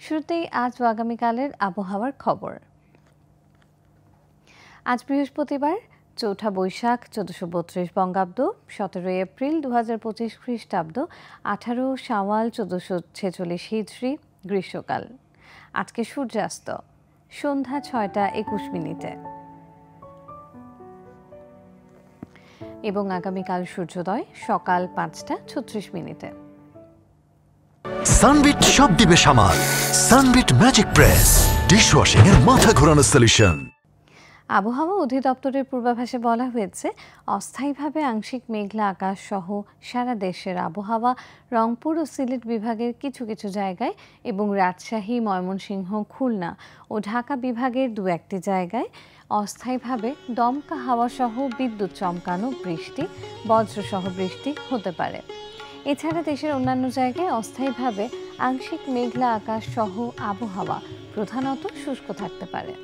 শুরুতেই আজ ও আগামীকালের আবহাওয়ার খবর। আজ বৃহস্পতিবার ৪ঠা বৈশাখ ১৪৩২ বঙ্গাব্দ, ১৭ এপ্রিল ২০২৫ খ্রিস্টাব্দ, ১৮ শাওয়াল ১৪৪৬ হিজরি, গ্রীষ্মকাল। আজকে সূর্যাস্ত সন্ধ্যা ৬টা ২১ মিনিটে এবং আগামীকাল সূর্যোদয় সকাল ৫টা ৩৬ মিনিটে। সানবিট সব দিবে সামাল। সানবিট ম্যাজিক প্রেস ডিশওয়াশিং এর মাথা ঘোরানো সলিউশন। আবহাওয়া অধিদপ্তরের পূর্বাভাসে বলা হয়েছে, অস্থায়ীভাবে আংশিক মেঘলা আকাশ সহ সারা দেশের আবহাওয়া রংপুর ও সিলেট বিভাগের কিছু কিছু জায়গায় এবং রাজশাহী, ময়মনসিংহ, খুলনা ও ঢাকা বিভাগের দু একটি জায়গায় অস্থায়ীভাবে দমকা হাওয়া সহ বিদ্যুৎ চমকানো, বৃষ্টি, বজ্রসহ বৃষ্টি হতে পারে। এছাড়া দেশের অন্যান্য জায়গায় অস্থায়ীভাবে আংশিক মেঘলা আকাশ সহ আবহাওয়া প্রধানত শুষ্ক থাকতে পারে।